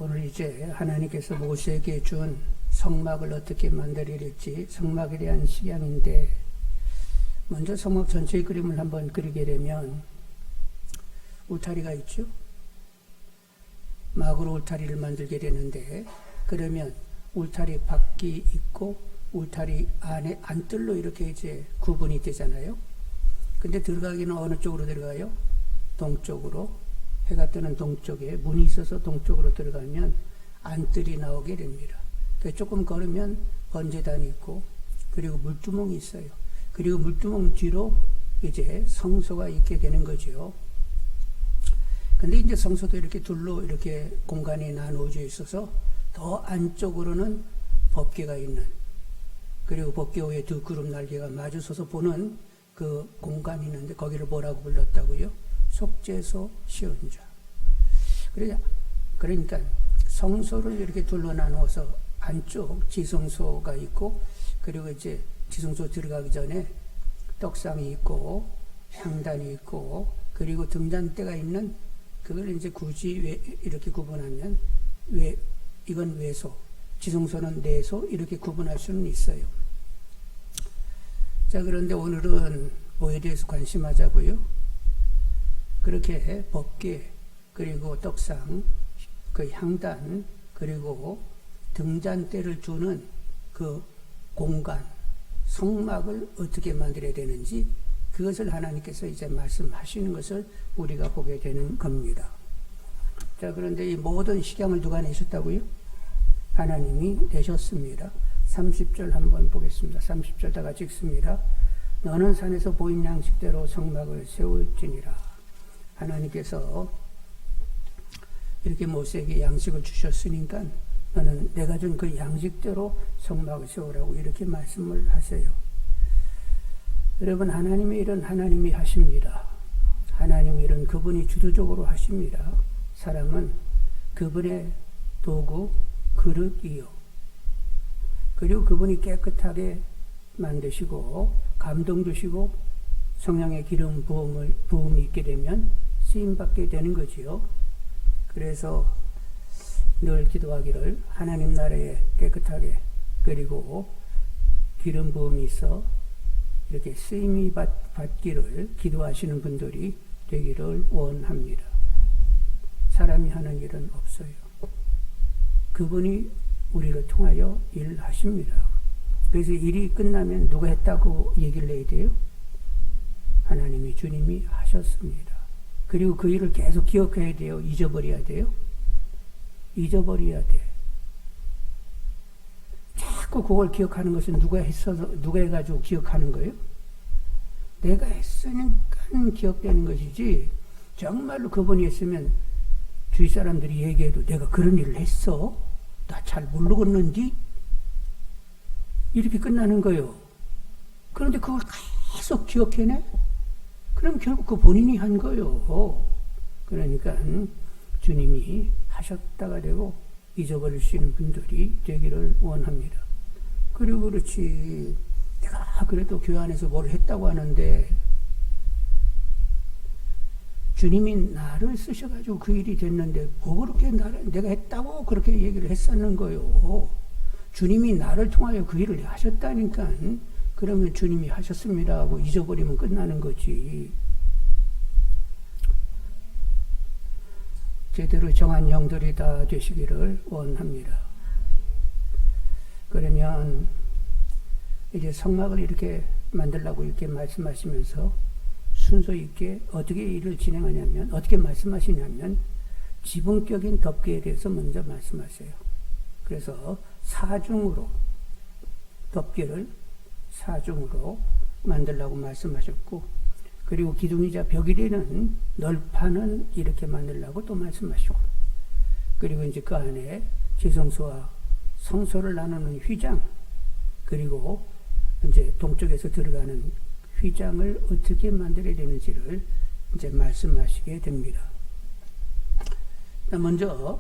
오늘 이제 하나님께서 모세에게 준 성막을 어떻게 만들어야될지 성막에 대한 식양인데, 먼저 성막 전체의 그림을 한번 그리게 되면 울타리가 있죠. 막으로 울타리를 만들게 되는데, 그러면 울타리 밖이 있고 울타리 안에 안뜰로 이렇게 이제 구분이 되잖아요. 근데 들어가기는 어느 쪽으로 들어가요? 동쪽으로. 해가 뜨는 동쪽에 문이 있어서 동쪽으로 들어가면 안뜰이 나오게 됩니다. 조금 걸으면 번제단이 있고, 그리고 물두멍이 있어요. 그리고 물두멍 뒤로 이제 성소가 있게 되는 거죠. 근데 이제 성소도 이렇게 둘로 이렇게 공간이 나누어져 있어서 더 안쪽으로는 법궤가 있는, 그리고 법궤 위에 두 그룹 날개가 마주서서 보는 그 공간이 있는데, 거기를 뭐라고 불렀다고요? 속죄소 시온자. 그러니까 성소를 이렇게 둘로 나누어서 안쪽 지성소가 있고, 그리고 이제 지성소 들어가기 전에 떡상이 있고 향단이 있고, 그리고 등잔대가 있는, 그걸 이제 굳이 이렇게 구분하면 이건 외소, 지성소는 내소, 이렇게 구분할 수는 있어요. 자, 그런데 오늘은 뭐에 대해서 관심하자고요? 그렇게 법궤, 그리고 떡상, 그 향단, 그리고 등잔대를 주는 그 공간, 성막을 어떻게 만들어야 되는지, 그것을 하나님께서 이제 말씀하시는 것을 우리가 보게 되는 겁니다. 자, 그런데 이 모든 식양을 누가 내셨다고요? 하나님이 내셨습니다. 30절 한번 보겠습니다. 30절 다 같이 읽습니다. 너는 산에서 보인 양식대로 성막을 세울지니라. 하나님께서 이렇게 모세에게 양식을 주셨으니까 너는 내가 준 그 양식대로 성막을 세우라고 이렇게 말씀을 하세요. 여러분, 하나님의 일은 하나님이 하십니다. 하나님의 일은 그분이 주도적으로 하십니다. 사람은 그분의 도구, 그릇이요. 그리고 그분이 깨끗하게 만드시고 감동 주시고 성령의 기름 부음이 있게 되면 쓰임받게 되는 거지요. 그래서 늘 기도하기를, 하나님 나라에 깨끗하게, 그리고 기름 부음이 있어 이렇게 쓰임이 받기를 기도하시는 분들이 되기를 원합니다. 사람이 하는 일은 없어요. 그분이 우리를 통하여 일하십니다. 그래서 일이 끝나면 누가 했다고 얘기를 해야 돼요? 하나님이, 주님이 하셨습니다. 그리고 그 일을 계속 기억해야 돼요? 잊어버려야 돼요? 잊어버려야 돼. 자꾸 그걸 기억하는 것은 누가 해가지고 기억하는 거예요? 내가 했으니까 기억되는 것이지, 정말로 그분이 했으면 주위 사람들이 얘기해도 내가 그런 일을 했어? 나 잘 모르겠는데? 이렇게 끝나는 거예요. 그런데 그걸 계속 기억해내? 그럼 결국 그 본인이 한 거예요. 그러니까 주님이 하셨다가 되고 잊어버릴 수 있는 분들이 되기를 원합니다. 그리고 그렇지, 내가 그래도 교회 안에서 뭘 했다고 하는데 주님이 나를 쓰셔가지고 그 일이 됐는데 뭐 그렇게 내가 했다고 그렇게 얘기를 했었는 거예요. 주님이 나를 통하여 그 일을 하셨다니까. 그러면 주님이 하셨습니다 하고 잊어버리면 끝나는 거지. 제대로 정한 영들이 다 되시기를 원합니다. 그러면 이제 성막을 이렇게 만들라고 이렇게 말씀하시면서 순서 있게 어떻게 일을 진행하냐면, 어떻게 말씀하시냐면 지붕격인 덮개에 대해서 먼저 말씀하세요. 그래서 사중으로, 덮개를 사중으로 만들라고 말씀하셨고, 그리고 기둥이자 벽이 되는 널판은 이렇게 만들라고 또 말씀하시고, 그리고 이제 그 안에 지성소와 성소를 나누는 휘장, 그리고 이제 동쪽에서 들어가는 휘장을 어떻게 만들어야 되는지를 이제 말씀하시게 됩니다. 먼저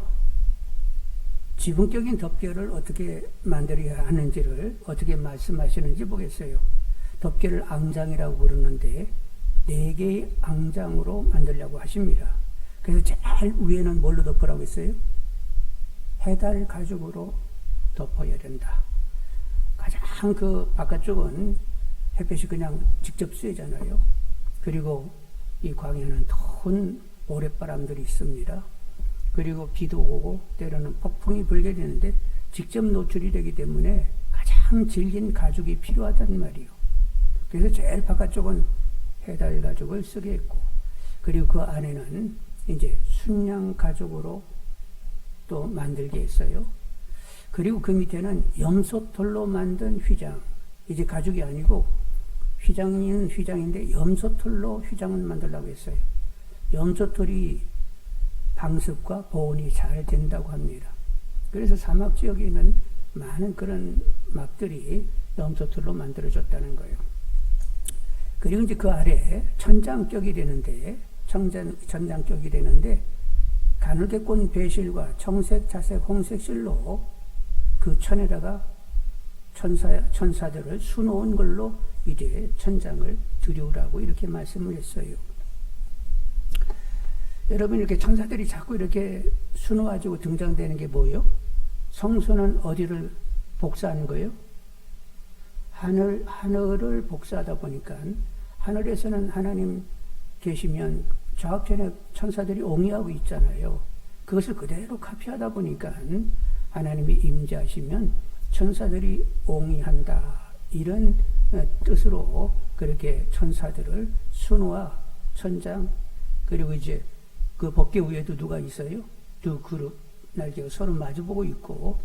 지붕격인 덮개를 어떻게 만들어야 하는지를 어떻게 말씀하시는지 보겠어요. 덮개를 앙장이라고 부르는데 4개의 앙장으로 만들려고 하십니다. 그래서 제일 위에는 뭘로 덮으라고 했어요? 해달 가죽으로 덮어야 된다. 가장 그 바깥쪽은 햇볕이 그냥 직접 쐬잖아요. 그리고 이 광야는 더운 모래바람들이 있습니다. 그리고 비도 오고 때로는 폭풍이 불게 되는데 직접 노출이 되기 때문에 가장 질긴 가죽이 필요하단 말이요. 그래서 제일 바깥쪽은 해달 가죽을 쓰게 했고, 그리고 그 안에는 이제 순양 가죽으로 또 만들게 했어요. 그리고 그 밑에는 염소털로 만든 휘장, 이제 가죽이 아니고 휘장은 휘장인데 염소털로 휘장을 만들려고 했어요. 염소털이 방습과 보온이 잘 된다고 합니다. 그래서 사막 지역에 있는 많은 그런 막들이 염소털로 만들어졌다는 거예요. 그리고 이제 그 아래 천장격이 되는데, 천장격이 되는데, 가늘게 꼰 배실과 청색, 자색, 홍색 실로 그 천에다가 천사들을 수놓은 걸로 이제 천장을 드리우라고 이렇게 말씀을 했어요. 여러분, 이렇게 천사들이 자꾸 이렇게 수놓아지고 등장되는 게 뭐예요? 성소는 어디를 복사하는 거예요? 하늘을 복사하다 보니까 하늘에서는 하나님 계시면 좌우편에 천사들이 옹이하고 있잖아요. 그것을 그대로 카피하다 보니까 하나님이 임재하시면 천사들이 옹이한다, 이런 뜻으로 그렇게 천사들을 수놓아 천장, 그리고 이제 그 법궤 위에도 누가 있어요? 두 그룹 날개가 서로 마주보고 있고,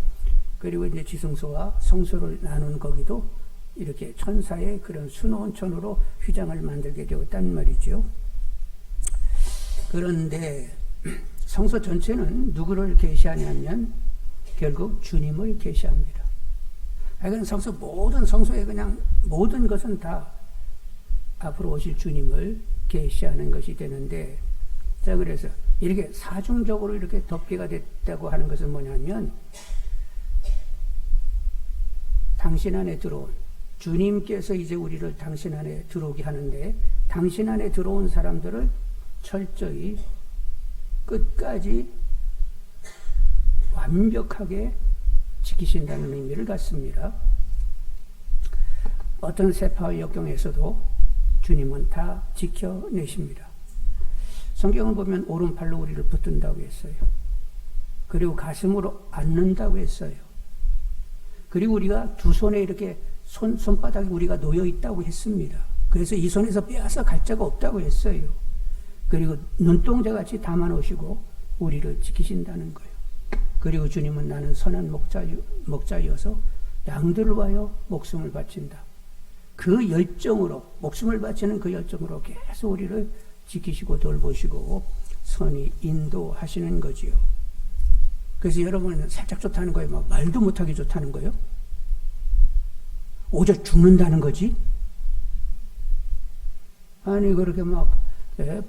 그리고 이제 지성소와 성소를 나눈 거기도 이렇게 천사의 그런 수놓은 천으로 휘장을 만들게 되었단 말이죠. 그런데 성소 전체는 누구를 계시하냐면 결국 주님을 계시합니다. 그러니까 성소, 모든 성소에 그냥 모든 것은 다 앞으로 오실 주님을 계시하는 것이 되는데, 자, 그래서 이렇게 사중적으로 이렇게 덮개가 됐다고 하는 것은 뭐냐면, 당신 안에 들어온 주님께서 이제 우리를 당신 안에 들어오게 하는데, 당신 안에 들어온 사람들을 철저히 끝까지 완벽하게 지키신다는 의미를 갖습니다. 어떤 세파의 역경에서도 주님은 다 지켜내십니다. 성경을 보면 오른팔로 우리를 붙든다고 했어요. 그리고 가슴으로 안는다고 했어요. 그리고 우리가 두 손에 이렇게 손바닥에 우리가 놓여 있다고 했습니다. 그래서 이 손에서 빼앗아 갈 자가 없다고 했어요. 그리고 눈동자 같이 담아 놓으시고 우리를 지키신다는 거예요. 그리고 주님은 나는 선한 목자여서 양들을 위하여 목숨을 바친다. 그 열정으로, 목숨을 바치는 그 열정으로 계속 우리를 지키시고 돌보시고 선히 인도하시는 거지요. 그래서 여러분은 살짝 좋다는 거예요? 막 말도 못하게 좋다는 거예요? 오저 죽는다는 거지? 아니, 그렇게 막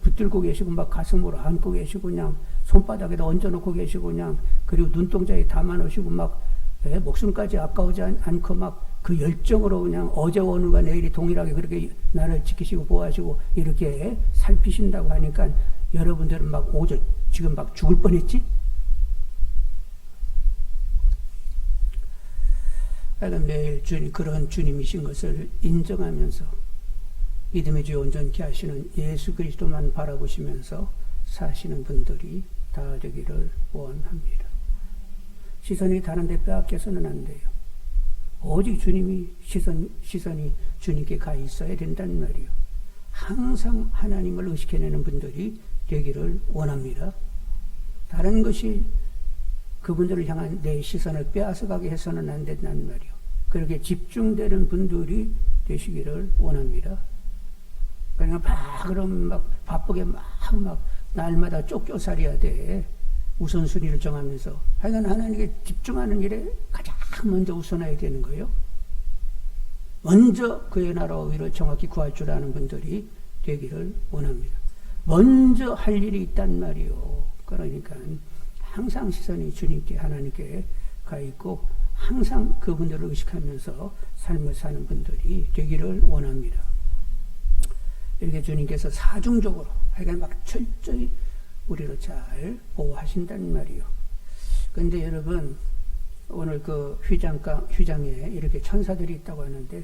붙들고 계시고 막 가슴으로 안고 계시고 그냥 손바닥에다 얹어놓고 계시고 그냥, 그리고 눈동자에 담아놓으시고 막 목숨까지 아까우지 않고 막 그 열정으로 그냥 어제와 오늘과 내일이 동일하게 그렇게 나를 지키시고 보호하시고 이렇게 살피신다고 하니까 여러분들은 막 오저 지금 막 죽을 뻔했지? 그러니까 매일 주님, 그런 주님이신 것을 인정하면서 믿음의 주 온전케 하시는 예수 그리스도만 바라보시면서 사시는 분들이 다 되기를 원합니다. 시선이 다른 데 빼앗겨서는 안 돼요. 오직 주님이 시선이 주님께 가 있어야 된다는 말이요. 항상 하나님을 의식해내는 분들이 되기를 원합니다. 다른 것이 그분들을 향한 내 시선을 빼앗아가게 해서는 안 된다는 말이요. 그렇게 집중되는 분들이 되시기를 원합니다. 그러니까 그럼 막 바쁘게 막 날마다 쫓겨살이야 돼. 우선순위를 정하면서. 하여간 하나님께 집중하는 일에 가장 먼저 우선해야 되는 거예요. 먼저 그의 나라와 의를 정확히 구할 줄 아는 분들이 되기를 원합니다. 먼저 할 일이 있단 말이요. 그러니까 항상 시선이 주님께, 하나님께 가 있고 항상 그분들을 의식하면서 삶을 사는 분들이 되기를 원합니다. 이렇게 주님께서 사중적으로 하여간 막 철저히 우리를 잘 보호하신다는 말이요. 근데 여러분, 오늘 그 휘장에 이렇게 천사들이 있다고 하는데,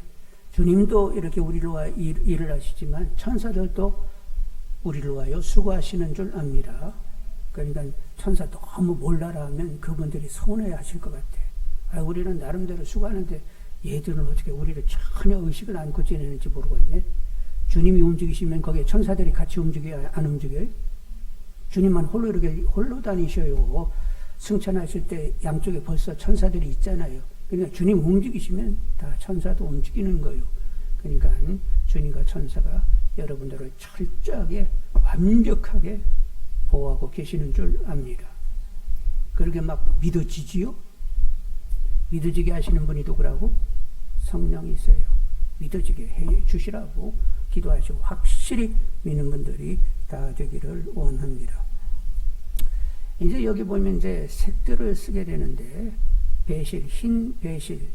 주님도 이렇게 우리로 와 일을 하시지만, 천사들도 우리로 와요 수고하시는 줄 압니다. 그러니까 천사 너무 몰라라 하면 그분들이 서운해 하실 것 같아. 우리는 나름대로 수고하는데 얘들은 어떻게 우리를 전혀 의식을 않고 지내는지 모르겠네. 주님이 움직이시면 거기에 천사들이 같이 움직여요? 안 움직여요? 주님만 홀로 다니셔요. 승천하실 때 양쪽에 벌써 천사들이 있잖아요. 그러니까 주님 움직이시면 다 천사도 움직이는 거예요. 그러니까 주님과 천사가 여러분들을 철저하게 완벽하게 보호하고 계시는 줄 압니다. 그렇게 막 믿어지지요? 믿어지게 하시는 분이 누구라고? 성령이세요. 믿어지게 해 주시라고 기도하시고 확실히 믿는 분들이 다 되기를 원합니다. 이제 여기 보면 이제 색들을 쓰게 되는데 배실, 흰 배실,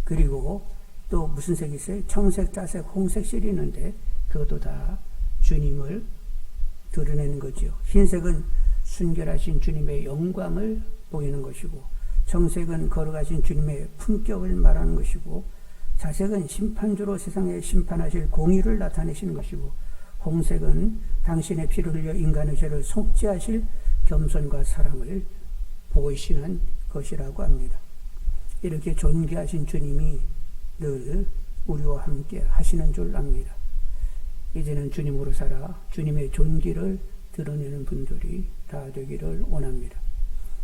그리고 또 무슨 색이 있어요? 청색, 자색, 홍색 실이 있는데 그것도 다 주님을 드러내는 거죠. 흰색은 순결하신 주님의 영광을 보이는 것이고, 청색은 걸어가신 주님의 품격을 말하는 것이고, 자색은 심판주로 세상에 심판하실 공의를 나타내시는 것이고, 홍색은 당신의 피를 흘려 인간의 죄를 속죄하실 겸손과 사랑을 보이시는 것이라고 합니다. 이렇게 존귀하신 주님이 늘 우리와 함께 하시는 줄 압니다. 이제는 주님으로 살아 주님의 존귀를 드러내는 분들이 다 되기를 원합니다.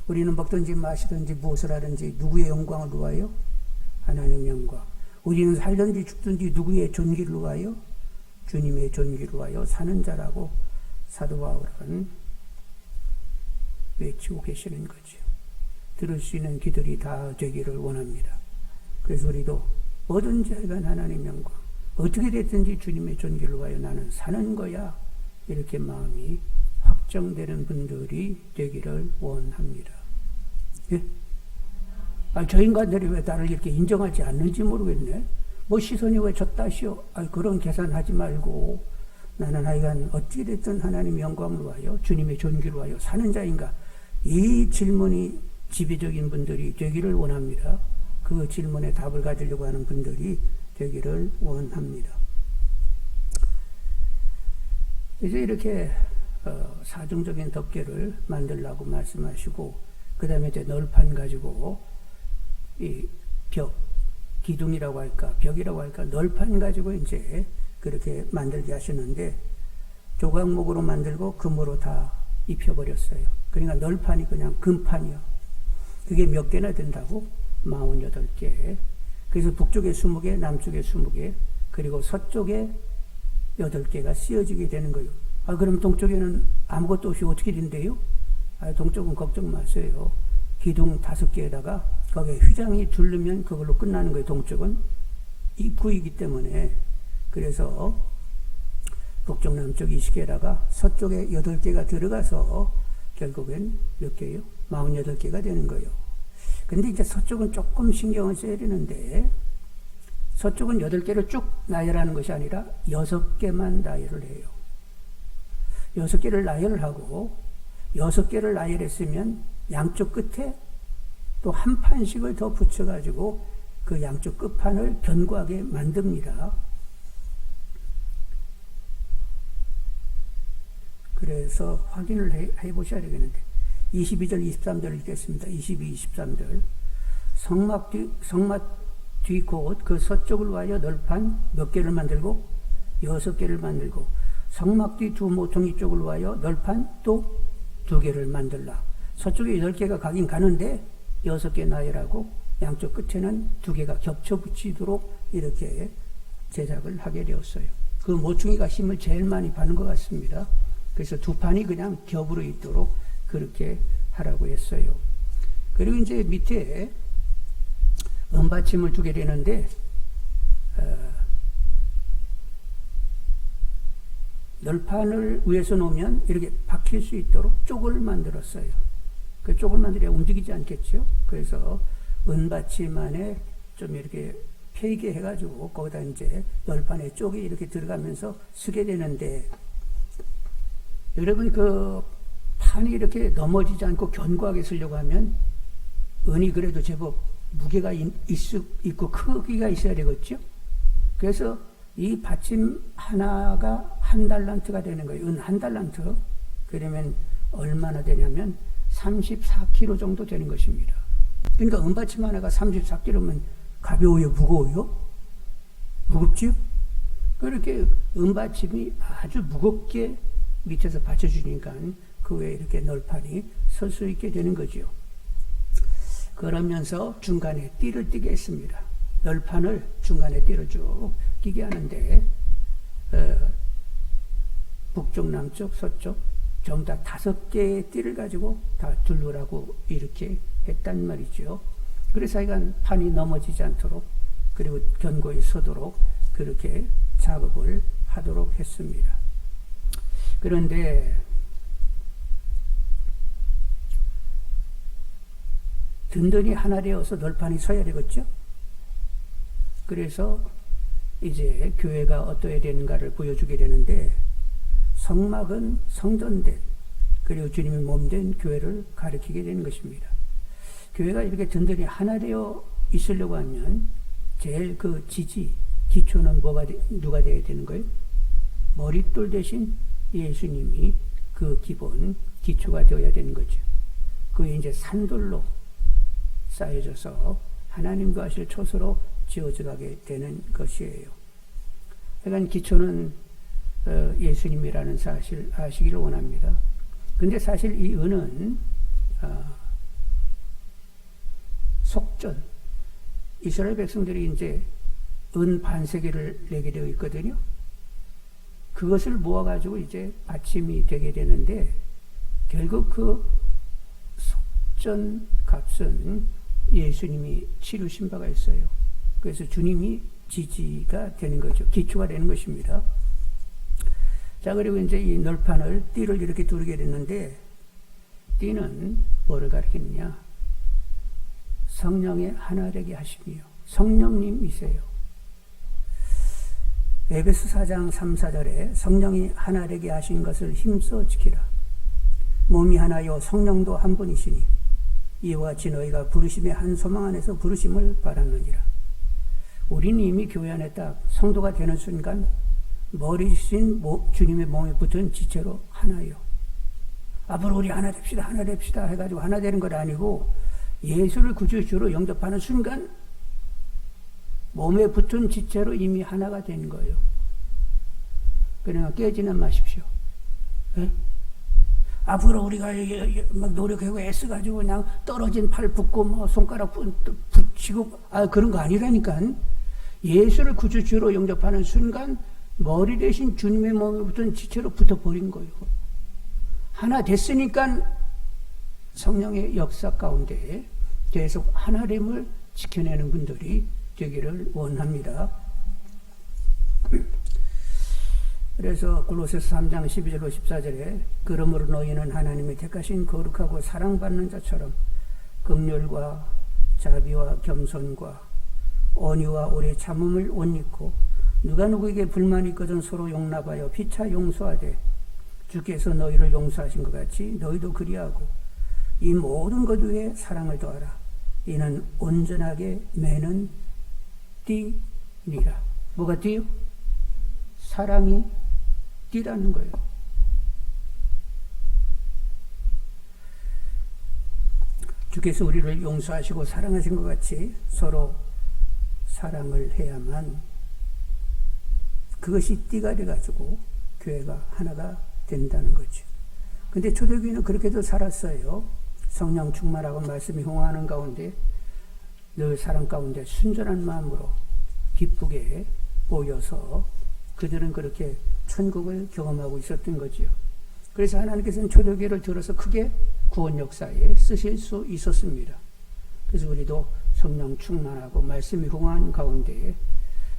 우리는 먹든지 마시든지 무엇을 하든지 누구의 영광을 위하여? 하나님의 영광. 우리는 살든지 죽든지 누구의 존귀를 위하여? 주님의 존귀를 위하여 사는 자라고 사도 바울은 외치고 계시는 거죠. 들을 수 있는 귀들이 다 되기를 원합니다. 그래서 우리도 뭐든지 하여간 하나님 영광, 어떻게 됐든지 주님의 존귀를 위하여 나는 사는 거야, 이렇게 마음이 확정되는 분들이 되기를 원합니다. 예? 저 인간들이 왜 나를 이렇게 인정하지 않는지 모르겠네. 뭐 시선이 왜 졌다시오? 그런 계산하지 말고 나는 하여간 어찌 됐든 하나님의 영광을 위하여 주님의 존귀를 위하여 사는 자인가? 이 질문이 지배적인 분들이 되기를 원합니다. 그 질문에 답을 가지려고 하는 분들이 되기를 원합니다. 이제 이렇게 사정적인 덮개를 만들라고 말씀하시고, 그 다음에 이제 널판 가지고 이 기둥이라고 할까, 벽이라고 할까, 널판 가지고 이제 그렇게 만들게 하셨는데, 조각목으로 만들고 금으로 다 입혀버렸어요. 그러니까 널판이 그냥 금판이요. 그게 몇 개나 된다고? 48개. 그래서 북쪽에 20개, 남쪽에 20개, 그리고 서쪽에 8개가 씌어지게 되는 거예요. 그럼 동쪽에는 아무것도 없이 어떻게 된대요? 동쪽은 걱정 마세요. 기둥 5개에다가 거기에 휘장이 두르면 그걸로 끝나는 거예요. 동쪽은 입구이기 때문에. 그래서 북쪽, 남쪽 20개에다가 서쪽에 8개가 들어가서 결국엔 몇 개요? 48개가 되는 거예요. 근데 이제 서쪽은 조금 신경을 써야 되는데, 서쪽은 8개를 쭉 나열하는 것이 아니라 6개만 나열을 해요. 6개를 나열을 하고, 6개를 나열했으면 양쪽 끝에 또 한 판씩을 더 붙여가지고 그 양쪽 끝판을 견고하게 만듭니다. 그래서 확인을 해보셔야 되겠는데, 22절, 23절을 읽겠습니다. 22, 23절. 성막 뒤 곧 그 서쪽을 위하여 널판 몇 개를 만들고? 6개를 만들고, 성막 뒤 두 모퉁이 쪽을 위하여 널판 또 2개를 만들라. 서쪽에 8개가 가긴 가는데 6개 나열하고 양쪽 끝에는 2개가 겹쳐 붙이도록 이렇게 제작을 하게 되었어요. 그 모퉁이가 힘을 제일 많이 받는 것 같습니다. 그래서 두 판이 그냥 겹으로 있도록 그렇게 하라고 했어요. 그리고 이제 밑에 은받침을 두게 되는데, 널판을 위에서 놓으면 이렇게 박힐 수 있도록 쪽을 만들었어요. 그 쪽을 만들어야 움직이지 않겠죠. 그래서 은받침 안에 좀 이렇게 패이게 해가지고 거기다 이제 널판에 쪽이 이렇게 들어가면서 쓰게 되는데, 여러분 그 판이 이렇게 넘어지지 않고 견고하게 쓰려고 하면 은이 그래도 제법 무게가 있고 크기가 있어야 되겠죠. 그래서 이 받침 하나가 1달란트가 되는 거예요. 은 1달란트. 그러면 얼마나 되냐면 34kg 정도 되는 것입니다. 그러니까 은받침 하나가 34kg면 가벼워요, 무거워요? 무겁지요? 그렇게 은받침이 아주 무겁게 밑에서 받쳐주니까 그 외에 이렇게 널판이 설 수 있게 되는 거죠. 그러면서 중간에 띠를 띠게 했습니다. 널판을 중간에 띠를 쭉 띠게 하는데 북쪽, 남쪽, 서쪽 전부 다 5개의 띠를 가지고 다 둘러라고 이렇게 했단 말이죠. 그래서 하여간 판이 넘어지지 않도록 그리고 견고히 서도록 그렇게 작업을 하도록 했습니다. 그런데 든든히 하나 되어서 널판이 서야 되겠죠. 그래서 이제 교회가 어떠해야 되는가를 보여주게 되는데 성막은 성전된 그리고 주님의 몸된 교회를 가리키게 되는 것입니다. 교회가 이렇게 든든히 하나 되어 있으려고 하면 제일 그 기초는 누가 되어야 되는 거예요? 머릿돌 대신 예수님이 그 기본 기초가 되어야 되는 거죠. 그게 이제 산돌로 쌓여져서 하나님과 하실 초소로 지어져가게 되는 것이에요. 그러니까 기초는 예수님이라는 사실 아시기를 원합니다. 근데 사실 이 은은 속전, 이스라엘 백성들이 이제 은 반세기를 내게 되어 있거든요. 그것을 모아가지고 이제 받침이 되게 되는데 결국 그 속전 값은 예수님이 치르신 바가 있어요. 그래서 주님이 지지가 되는 거죠. 기초가 되는 것입니다. 자, 그리고 이제 이 널판을 띠를 이렇게 두르게 됐는데 띠는 뭐를 가리키느냐? 성령의 하나 되게 하심이요. 성령님이세요. 에베소 4장 3, 4절에 성령이 하나 되게 하신 것을 힘써 지키라. 몸이 하나요 성령도 한 분이시니 이와 같이 너희가 부르심의 한 소망 안에서 부르심을 받았느니라. 우리는 이미 교회 안에 딱 성도가 되는 순간 머리신 주님의 몸에 붙은 지체로 하나요. 앞으로 우리 하나 됩시다, 하나 됩시다 해가지고 하나 되는 건 아니고 예수를 구주주로 영접하는 순간 몸에 붙은 지체로 이미 하나가 된 거예요. 그러니까 깨지는 마십시오. 네? 앞으로 우리가 막 노력하고 애써가지고 그냥 떨어진 팔 붙고 뭐 손가락 붙이고 그런 거 아니라니까. 예수를 구주주로 영접하는 순간 머리 대신 주님의 몸에 붙은 지체로 붙어버린 거예요. 하나 됐으니까 성령의 역사 가운데 계속 하나됨을 지켜내는 분들이 되기를 원합니다. 그래서 골로새서 3장 12절로 14절에 그러므로 너희는 하나님의 택하신 거룩하고 사랑받는 자처럼 긍휼과 자비와 겸손과 온유와 오래 참음을 옷 입고 누가 누구에게 불만이 있거든 서로 용납하여 피차 용서하되 주께서 너희를 용서하신 것 같이 너희도 그리하고 이 모든 것 위에 사랑을 더하라. 이는 온전하게 매는 띠니라. 뭐가 띠요? 사랑이 띠라는 거예요. 주께서 우리를 용서하시고 사랑하신 것 같이 서로 사랑을 해야만 그것이 띠가 돼가지고 교회가 하나가 된다는 거죠. 근데 초대교회는 그렇게도 살았어요. 성령 충만하고 말씀이 흥하는 가운데 늘 사랑 가운데 순전한 마음으로 기쁘게 모여서 그들은 그렇게 천국을 경험하고 있었던 거지요. 그래서 하나님께서는 초대교회를 들어서 크게 구원 역사에 쓰실 수 있었습니다. 그래서 우리도 성령 충만하고 말씀이 흥한 가운데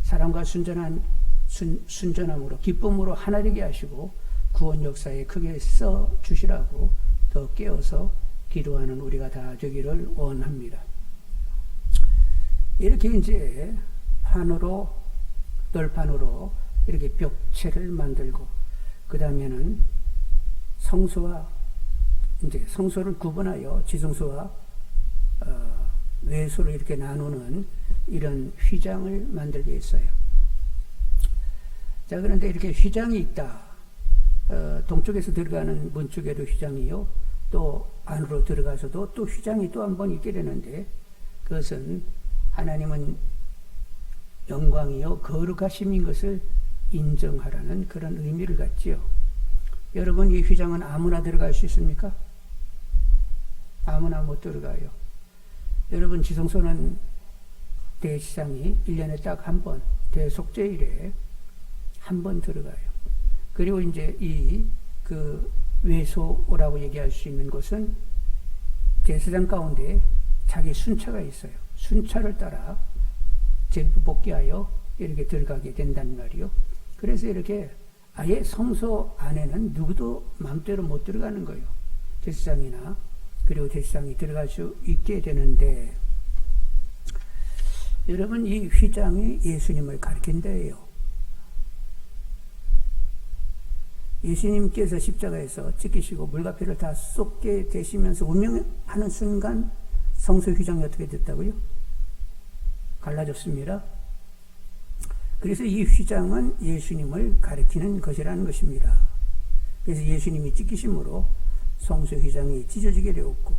사랑과 순전함으로 기쁨으로 하나 되게 하시고 구원 역사에 크게 써 주시라고 더 깨어서 기도하는 우리가 다 되기를 원합니다. 이렇게 이제 판으로 널판으로 이렇게 벽체를 만들고 그 다음에는 성소와 이제 성소를 구분하여 지성소와 외소로 이렇게 나누는 이런 휘장을 만들게 했어요. 자, 그런데 이렇게 휘장이 있다. 동쪽에서 들어가는 문 쪽에도 휘장이요. 또 안으로 들어가서도 또 휘장이 또 한 번 있게 되는데, 그것은 하나님은 영광이요 거룩하심인 것을 인정하라는 그런 의미를 갖지요. 여러분, 이 휘장은 아무나 들어갈 수 있습니까? 아무나 못 들어가요. 여러분, 지성소는 대지상이 1년에 딱 한 번, 대속죄일에 한 번 들어가요. 그리고 이제 그 외소라고 얘기할 수 있는 것은 제사장 가운데 자기 순차가 있어요. 순차를 따라 제비 복귀하여 이렇게 들어가게 된단 말이요. 그래서 이렇게 아예 성소 안에는 누구도 마음대로 못 들어가는 거예요. 제사장이나 그리고 제사장이 들어갈 수 있게 되는데, 여러분, 이 휘장이 예수님을 가리킨다예요. 예수님께서 십자가에서 찢기시고 물과 피를 다 쏟게 되시면서 운명하는 순간 성소 휘장이 어떻게 됐다고요? 갈라졌습니다. 그래서 이 휘장은 예수님을 가리키는 것이라는 것입니다. 그래서 예수님이 찢기심으로 성소 휘장이 찢어지게 되었고,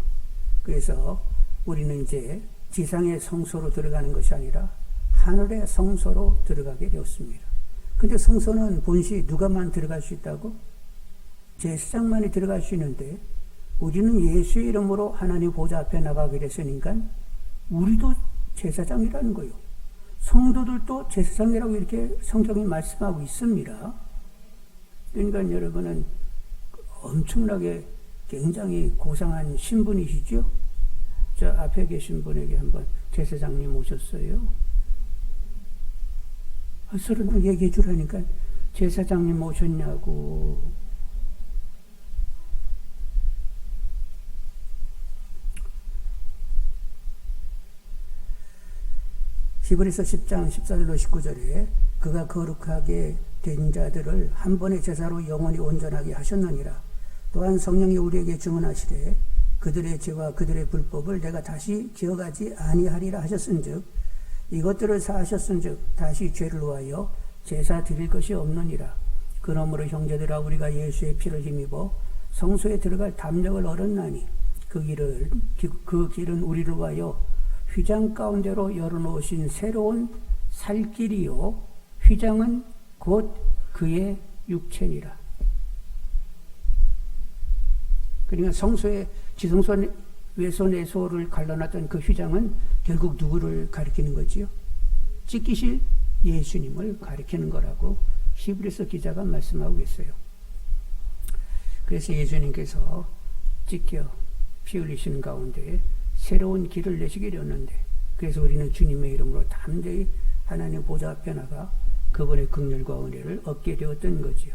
그래서 우리는 이제 지상의 성소로 들어가는 것이 아니라 하늘의 성소로 들어가게 되었습니다. 근데 성소는 본시 누가만 들어갈 수 있다고? 제사장만이 들어갈 수 있는데, 우리는 예수의 이름으로 하나님 보좌 앞에 나가게 됐으니까 우리도 제사장이라는 거예요. 성도들도 제사장이라고 이렇게 성경이 말씀하고 있습니다. 그러니까 여러분은 엄청나게 굉장히 고상한 신분이시죠? 저 앞에 계신 분에게 한번 제사장님 오셨어요? 서로 얘기해 주라니까 제사장님 오셨냐고. 히브리서 10장 14절로 19절에 그가 거룩하게 된 자들을 한 번의 제사로 영원히 온전하게 하셨느니라. 또한 성령이 우리에게 증언하시되 그들의 죄와 그들의 불법을 내가 다시 기억하지 아니하리라 하셨은즉 이것들을 사하셨은즉 다시 죄를 위하여 제사 드릴 것이 없느니라. 그러므로 형제들아, 우리가 예수의 피를 힘입어 성소에 들어갈 담력을 얻었나니 그 길은 우리를 위하여 휘장 가운데로 열어놓으신 새로운 살 길이요 휘장은 곧 그의 육체니라. 그러니까 성소의 지성소 외소 내소를 갈라놨던 그 휘장은 결국 누구를 가리키는 거지요? 찢기실 예수님을 가리키는 거라고 히브리서 기자가 말씀하고 있어요. 그래서 예수님께서 찢겨 피 흘리시는 가운데 새로운 길을 내시게 되었는데, 그래서 우리는 주님의 이름으로 담대히 하나님 보좌 앞에 나가 그분의 긍휼과 은혜를 얻게 되었던 거지요.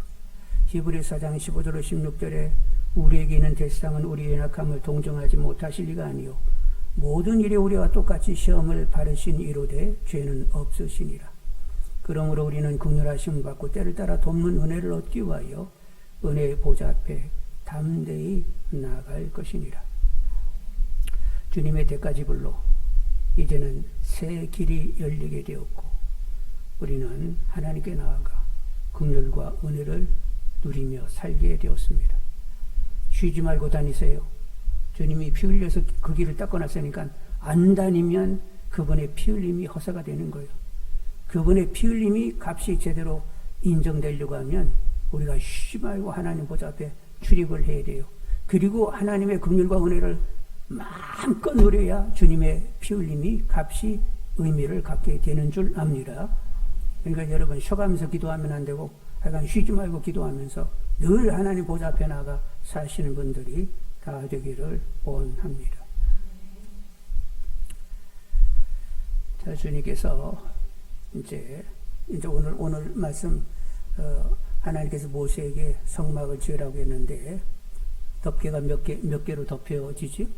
히브리서 4장 15절로 16절에 우리에게 있는 대상은 우리의 연약함을 동정하지 못하실 리가 아니요 모든 일에 우리와 똑같이 시험을 받으신 이로되 죄는 없으시니라. 그러므로 우리는 긍휼하심을 받고 때를 따라 돕는 은혜를 얻기 위하여 은혜의 보좌 앞에 담대히 나아갈 것이니라. 주님의 대가지불로 이제는 새 길이 열리게 되었고 우리는 하나님께 나아가 긍휼과 은혜를 누리며 살게 되었습니다. 쉬지 말고 다니세요. 주님이 피 흘려서 그 길을 닦아놨으니까 안 다니면 그분의 피 흘림이 허사가 되는 거예요. 그분의 피 흘림이 값이 제대로 인정되려고 하면 우리가 쉬지 말고 하나님 보좌 앞에 출입을 해야 돼요. 그리고 하나님의 긍휼과 은혜를 마음껏 누려야 주님의 피 흘림이 값이 의미를 갖게 되는 줄 압니다. 그러니까 여러분 쉬어가면서 기도하면 안 되고 하여간 쉬지 말고 기도하면서 늘 하나님 보좌 앞에 나가 사시는 분들이 다 되기를 원합니다. 자, 주님께서 이제 오늘 말씀 하나님께서 모세에게 성막을 지으라고 했는데 덮개가 몇 개로 덮여지지?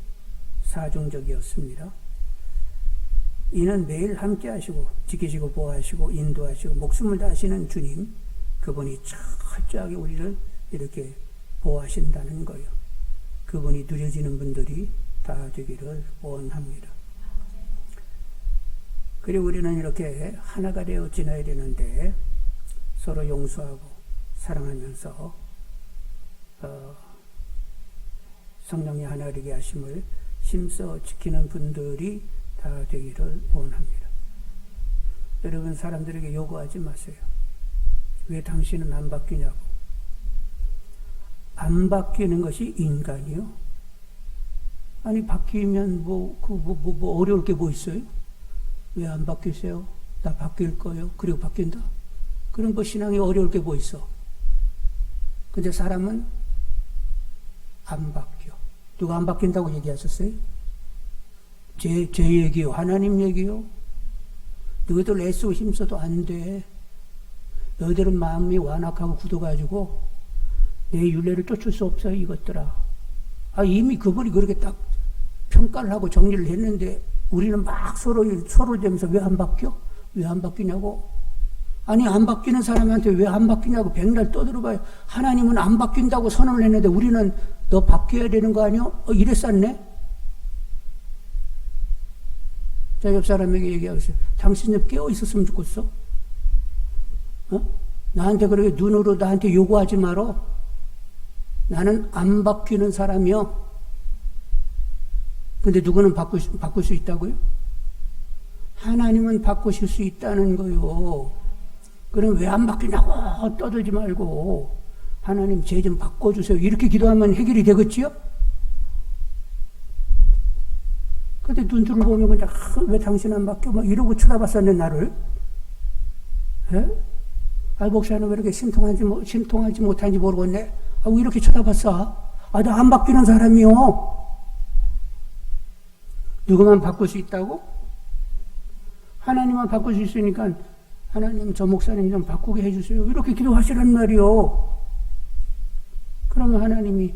사중적이었습니다. 이는 매일 함께 하시고 지키시고 보호하시고 인도하시고 목숨을 다하시는 주님, 그분이 철저하게 우리를 이렇게 보호하신다는 거예요. 그분이 누려지는 분들이 다 되기를 원합니다. 그리고 우리는 이렇게 하나가 되어 지나야 되는데 서로 용서하고 사랑하면서 성령의 하나 되게 하심을 힘써 지키는 분들이 다 되기를 원합니다. 여러분, 사람들에게 요구하지 마세요. 왜 당신은 안 바뀌냐고. 안 바뀌는 것이 인간이요. 아니, 바뀌면 뭐 어려울 게 뭐 있어요? 왜 안 바뀌세요? 나 바뀔 거예요. 그리고 바뀐다? 그럼 뭐 신앙이 어려울 게 뭐 있어? 근데 사람은 안 바뀌어. 누가 안 바뀐다고 얘기하셨어요? 제 얘기요? 하나님 얘기요? 너희들 애쓰고 힘써도 안 돼. 너희들은 마음이 완악하고 굳어가지고 내 윤례를 쫓을 수 없어요, 이것들아. 이미 그분이 그렇게 딱 평가를 하고 정리를 했는데 우리는 막 서로 되면서 왜 안 바뀌어? 왜 안 바뀌냐고? 아니, 안 바뀌는 사람한테 왜 안 바뀌냐고 백날 떠들어봐요. 하나님은 안 바뀐다고 선언을 했는데 우리는 너 바뀌어야 되는 거 아니야? 이랬었네? 자, 옆 사람에게 얘기하세요. 당신 좀 깨어 있었으면 좋겠어? 나한테 그렇게 눈으로 나한테 요구하지 마라. 나는 안 바뀌는 사람이요. 근데 누구는 바꿀 수 있다고요? 하나님은 바꾸실 수 있다는 거요. 그럼 왜 안 바뀌냐고 떠들지 말고 하나님 쟤 좀 바꿔주세요. 이렇게 기도하면 해결이 되겠지요? 근데 눈들을 보면 그냥 왜 당신 안 바뀌어? 막 이러고 쳐다봤었네, 나를. 예? 목사는 왜 이렇게 심통하지 못한지 모르겠네. 왜 이렇게 쳐다봤어? 나 안 바뀌는 사람이요. 누구만 바꿀 수 있다고? 하나님만 바꿀 수 있으니까 하나님 저 목사님 좀 바꾸게 해주세요. 이렇게 기도하시란 말이요. 그러면 하나님이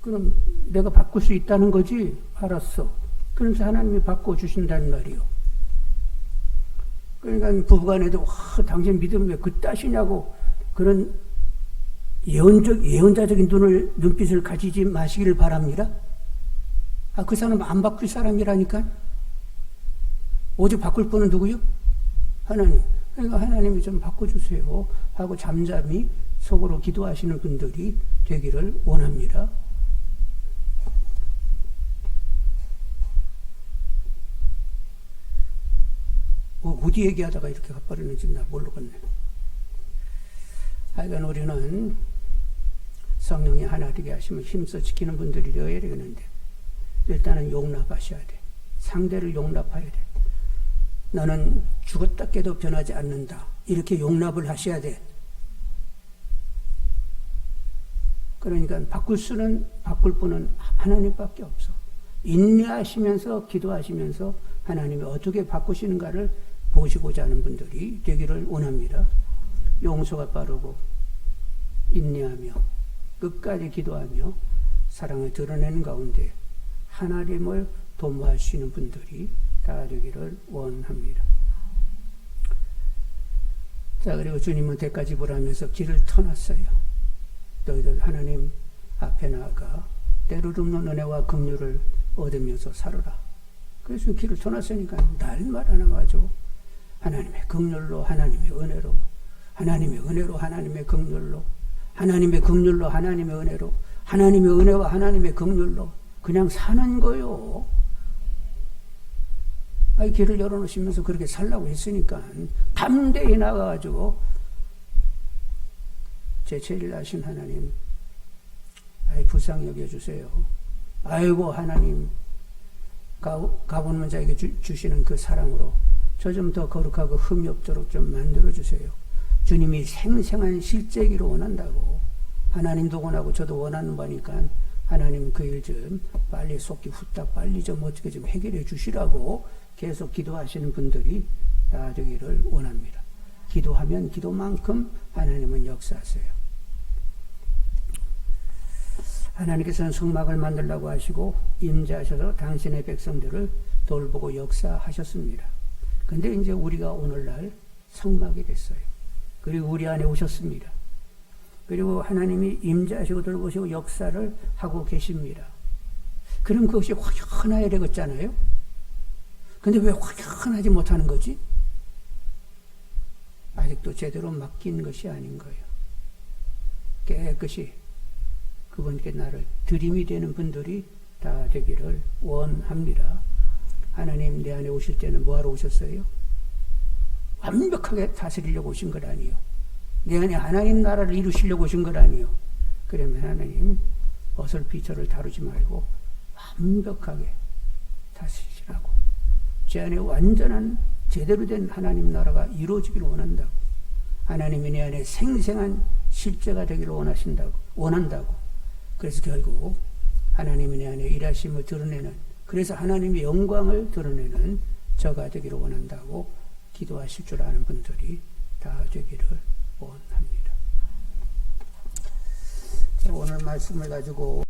그럼 내가 바꿀 수 있다는 거지? 알았어. 그러면서 하나님이 바꿔주신다는 말이요. 그러니까 부부간에도 당신 믿음 왜 그따시냐고 그런 예언자적인 눈빛을 가지지 마시기를 바랍니다. 그 사람 안 바뀔 사람이라니까. 오직 바꿀 분은 누구요? 하나님. 그러니까 하나님이 좀 바꿔주세요 하고 잠잠히 속으로 기도하시는 분들이 되기를 원합니다. 어디 얘기하다가 이렇게 가버리는지 나 모르겠네. 하여간 우리는 성령이 하나 되게 하시면 힘써 지키는 분들이 되어야 되겠는데 일단은 용납하셔야 돼. 상대를 용납해야 돼. 너는 죽었다 깨도 변하지 않는다. 이렇게 용납을 하셔야 돼. 그러니까 바꿀 분은 하나님밖에 없어. 인내하시면서 기도하시면서 하나님이 어떻게 바꾸시는가를 보시고자 하는 분들이 되기를 원합니다. 용서가 빠르고 인내하며 끝까지 기도하며 사랑을 드러내는 가운데 하나님을 도모하시는 분들이 다 되기를 원합니다. 자, 그리고 주님은 대가지불 하면서 길을 터놨어요. 너희들 하나님 앞에 나아가 때를 굽는 은혜와 긍휼을 얻으면서 살아라. 그래서 길을 터놨으니까 날마다 나가지고 하나님의 긍휼로 하나님의 은혜로 하나님의 은혜로 하나님의 긍휼로 하나님의 긍휼로 하나님의 은혜로 하나님의 은혜와 하나님의 긍휼로 그냥 사는 거요. 길을 열어놓으시면서 그렇게 살라고 했으니까 담대히 나가가지고 제 제일 나신 하나님 불쌍히 여겨주세요. 아이고 하나님 가보는 자에게 주시는 그 사랑으로 저 좀 더 거룩하고 흠이 없도록 좀 만들어주세요. 주님이 생생한 실제기를 원한다고. 하나님도 원하고 저도 원하는 바니까 하나님 그 일 좀 빨리 속기 후딱 빨리 좀 어떻게 좀 해결해 주시라고 계속 기도하시는 분들이 다 되기를 원합니다. 기도하면 기도만큼 하나님은 역사하세요. 하나님께서는 성막을 만들라고 하시고 임재하셔서 당신의 백성들을 돌보고 역사하셨습니다. 근데 이제 우리가 오늘날 성막이 됐어요. 그리고 우리 안에 오셨습니다. 그리고 하나님이 임재하시고 돌보시고 역사를 하고 계십니다. 그럼 그것이 확연해야 되겠잖아요. 근데 왜 확연하지 못하는 거지? 아직도 제대로 맡긴 것이 아닌 거예요. 깨끗이 그분께 나를 드림이 되는 분들이 다 되기를 원합니다. 하나님 내 안에 오실 때는 뭐하러 오셨어요? 완벽하게 다스리려고 오신 것 아니에요. 내 안에 하나님 나라를 이루시려고 오신 것 아니에요. 그러면 하나님 어설피 저를 다루지 말고 완벽하게 다스리시라고, 제 안에 완전한 제대로 된 하나님 나라가 이루어지기를 원한다고, 하나님이 내 안에 생생한 실제가 되기를 원한다고. 그래서 결국 하나님이 내 안에 일하심을 드러내는, 그래서 하나님의 영광을 드러내는 저가 되기를 원한다고 기도하실 줄 아는 분들이 다 되기를 원합니다. 오늘 말씀을 가지고